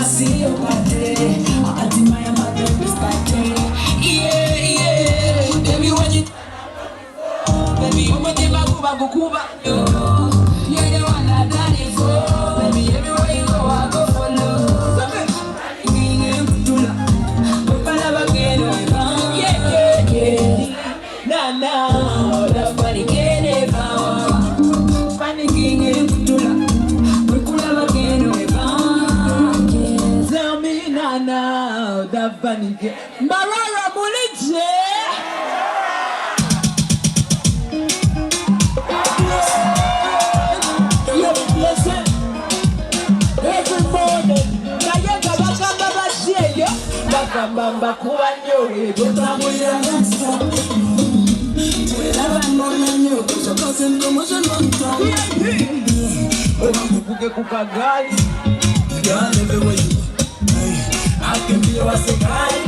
see your body. I admire my baby's body. Yeah, yeah. Baby, when you baby, you want to Kuba. You're the one that done it for. Baby, everywhere you go, I go follow. Yeah, yeah, yeah. Nah, nah, the funny can't ever. Funny king in Kutula. We could have again ever. Tell me now, the funny king. Marara Mulije. Listen, every morning, Nayaga Bakamba Basia, Bakamba Kuanyo, Botamuya, I can be a guy.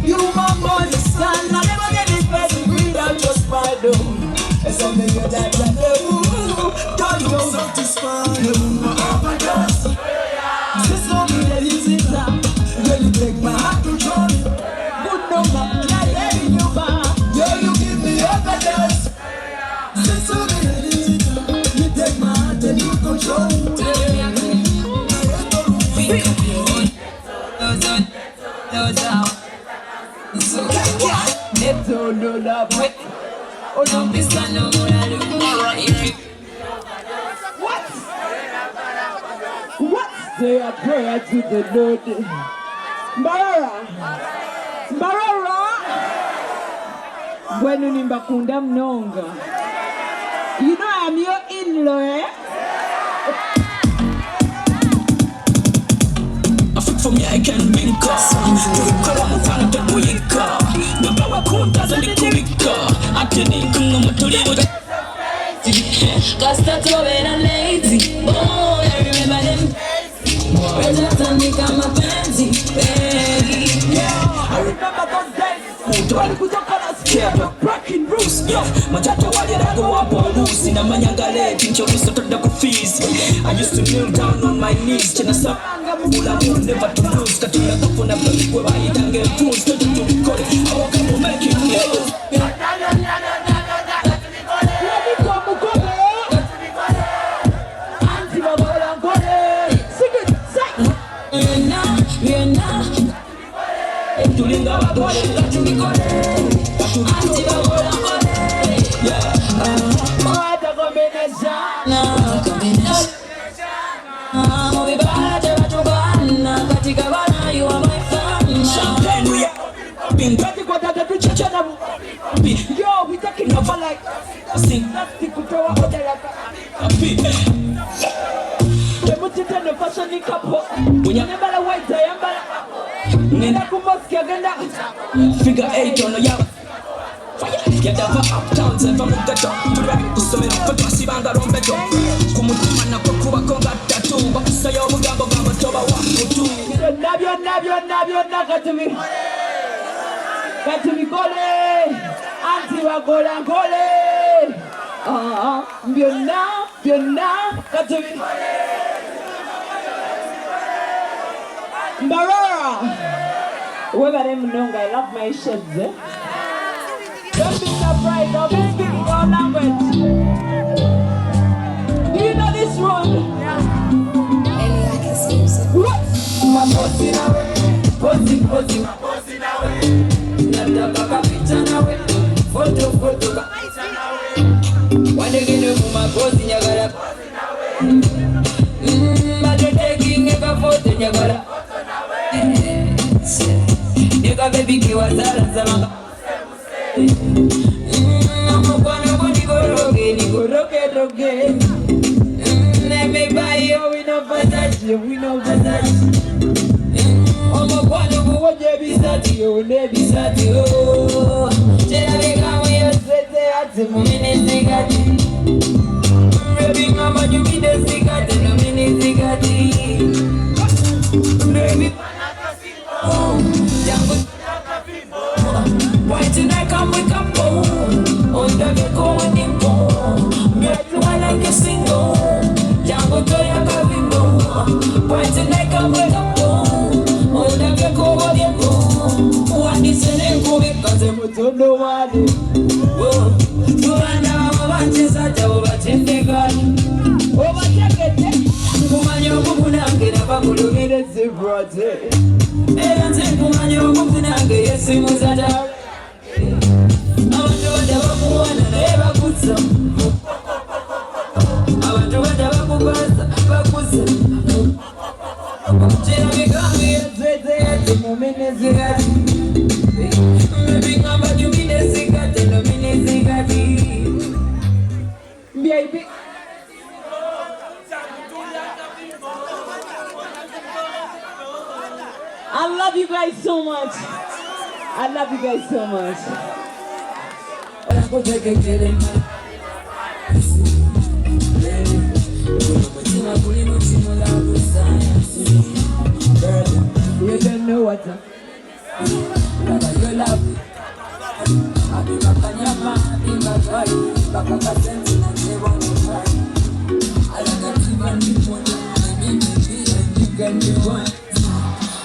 You my boy, son. I never get this person without your spider. As I make your dad don't you satisfied? Overdose. This song is a music now. You take my heart control. Good number, not letting you back. Yeah, you give me overdose. This song is a music now. You take my heart and you control. Those out. So let's all do love with. Oh, don't be sad no more. What? Say a prayer to the Lord. Mbarara. Bueno nimbakunda mnonga. You know I'm your in-law, eh? For me, I can wink up. You call on one to wink up. The power code doesn't wink up. I can come to live. Cause that's what I'm lazy. Oh, I remember them. We're just on the camera fancy. Yeah, I remember those days. Don't put up on a scare. Breaking rules. Yeah, my chata wali go up on loose. In a manyangale, tincho to the fees. I used to kneel down on my knees. Chenasa. Never to lose, got to let up on a place where I don't get fools. Don't you record it? I will come make it news. You are my family. Champagne, we are being ready for that to church. Yo, we taking over like sing. That's the Kutoa Hotel. The Mutita no fashion in couple. When you never white, I am Nina Kumoski agenda. Figure 8 on the yard. Get over uptowns and from the ghetto. To sum it up for Tassibanga on beto. Kumutumana Kuba Konga tattoo. But say you're Mugabo Toba 1 or 2. Nabio, got to me. Got to me, Gole. Auntie Wagola, Gole. Biona, got to me. Mbarara. Whoever them know, I love my sheds, eh? Don't be surprised, I'll be speaking your language. Do you know this one? Yeah. I can see you. What? My bossy now, bossy, my bossy now. Nataka picha nawe, photo, picha nawe. Wande gine my bossy nyagara. Madre taking a photo nyagara. Nigga baby kiwa zara zama. Nigoroge. Let me buy you, we know Versace. Omo kwano kuwoje bisati yo, ne bisati yo. Chela vega we osete ati mumini zigati. Baby mama you be the zigati, no mini zigati. Baby why tonight come wake up on the go and go. Me I like a single. Jango to ya kavimbo. Waiteneka mwekapo Ondake kuwa vyepo Wandisene kubikaze mutondo wade Tuwana wabacheza jao batendekani Obatekete Kumanya okukunange nabamulugire zibrate Eyanze kumanya okukunange yesimuzada Abantu badabakuwana naye bakutsa Abantu badabakubaza bakuza Chera mikambi yazweze yate mumine zigati Mbingamba jumine zigati no mine zigati Baby I love you guys so much. I love you guys so much. You don't know what you love.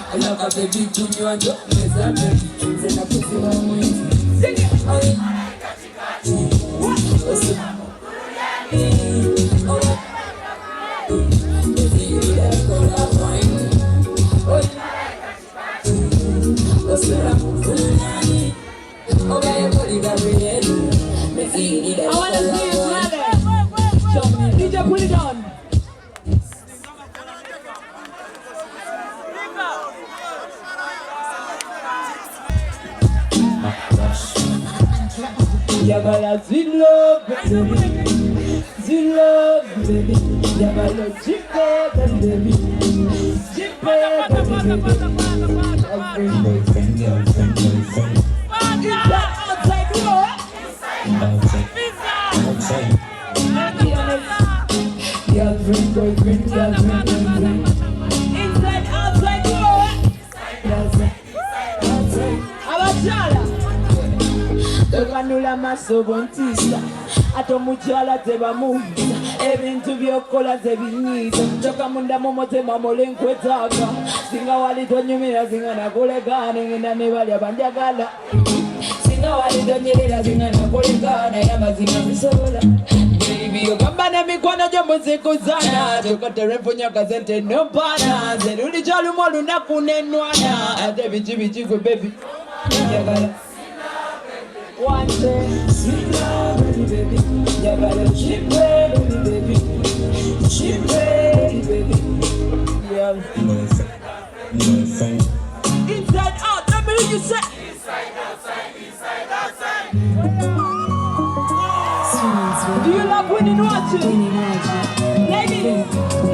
I love a baby to you and your mother. Then I put you on me. Sing it. I want to see you brother. DJ, put it on. Yabala zilove, baby. Zilove, baby. Yabala jipe, baby. Jipe, baby. Outside, outside. Girlfriend, boyfriend, girlfriend, boyfriend. Inside, outside, outside. Abachala. Tokanula maso bontisa Atomuchala tebamuza Ebintu byokola tebinyiza Toka munda mumotema molenkwetaka Singa wali tonyumira singa nakulegane Ngenda nebali abanjagala Singa wali tonyerera singa nakulegane Yamazinga misola Baby yokambane mikwano jombo zikuzana Toka terefu nyaka zente nopana Zeruli chalumo lunakunenwana Ate bichi kwe baby Njagala One day, sweet love, baby, you better cheap baby, cheap baby, yeah. Inside out, let me hear you say. Inside outside. Do you love winning watching?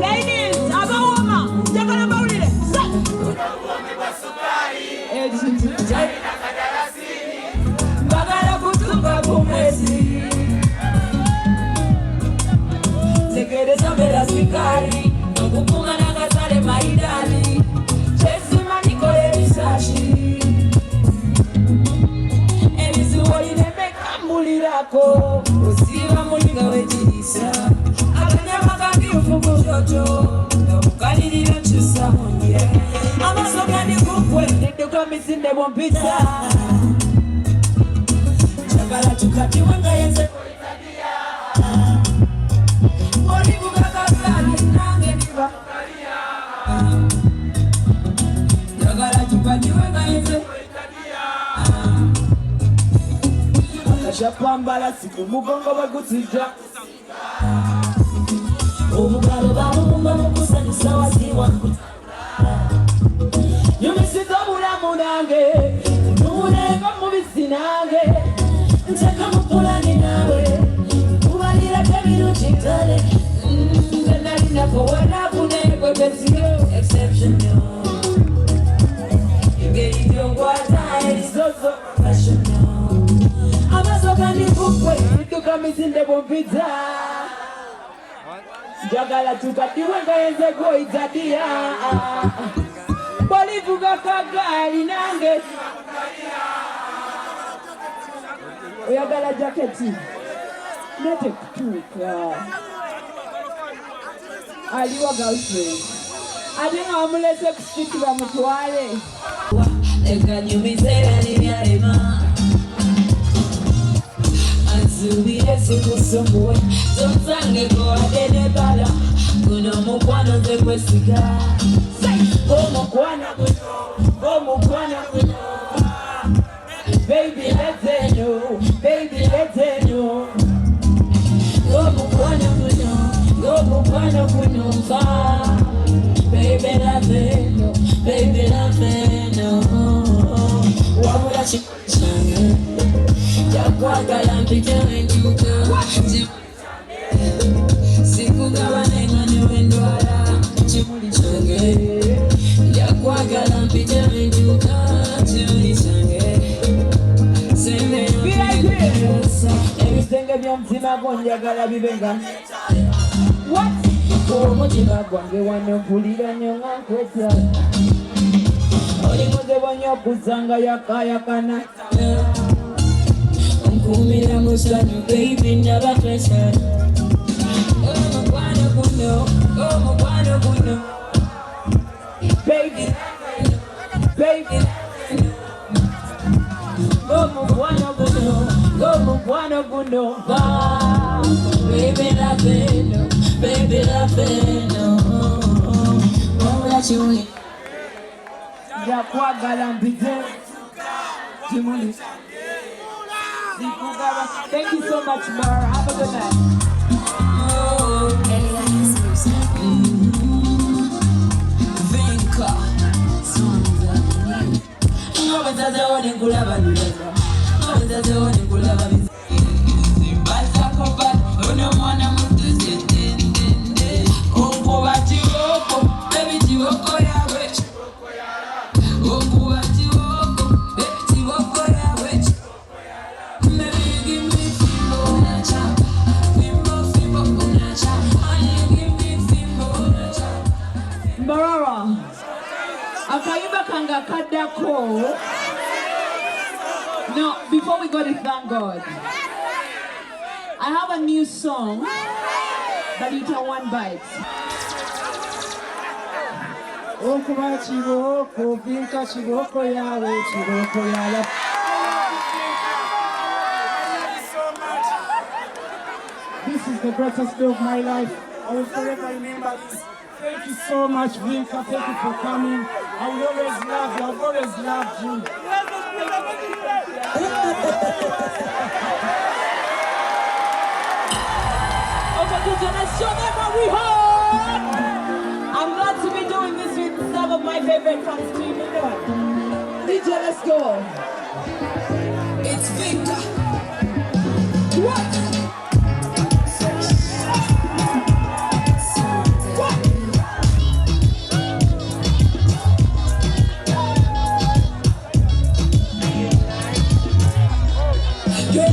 Ladies, I'm a woman. You're gonna marry it. Tegereza mbele sikari Nokupuma na kasale maidali Chesima nikole risashi Elizu wali nemeka mulirako Usiva mulinga wejirisa Akanyama kangi ufuku jojo Namukalirira chusa munye Amasoka ni kukwe Nduka misinde bompita Chakala chukati wanga yenze Akashapambala siku mugongo bagutija Omugalo bamumba mukusanyusa waziwa Yumisiza mulamu nange Numunenga mubisi nange Ntaka mupulani nawe Kubalira kebiru chitale Nalina kowana kunekwe besio Exceptional Yugeri vyongwata elizozo Fashional Amasoka ni kukwe Nduka misinde bompita Njagala tukatiwe ngayenze go itadia Bolivuga kagali nange Oyagala jaketi Nete kutuka Aliwa girlfriend ate nga bamulese kusiki bamutwale leka nyumizera nibyalema anzubire sikusumbuwe tonzangeko ate nebala guno mukwano nze gwesiga omukwana guno baby let's know baby let's know omukwana guno mfa baby laveno wabula kyange yakwagala mpitewenjuka sikugabanenga newendwala kimuli kyange yakwagala mpitewenjuka kimuli kyange ebisenge by'omutima gonjagala bibenga omutima gwange wano mpulira nnyo nga nkwetya oli muzibu nnyo okuzanga yakayakana onkuumira musanyu baby ndaba twesa omukwano guno baby omukwano guno baby laveno wabula kiwe yakwagala mpite kimuli. Thank you so much, Mara. Have a good night. Vinka. Marara, akayimba kanga kadako. No, before we go to thank God, I have a new song, but you can one bite. Okuba kiboko, vinka kiboko yawe, kiboko yala. This is the greatest day of my life. I will forever remember this. Thank you so much, Vinka. Thank you for coming. I will always love you. I've always loved you. I'm glad to be doing this with some of my favorite fans too. DJ, let's go. It's Vinka. What? You're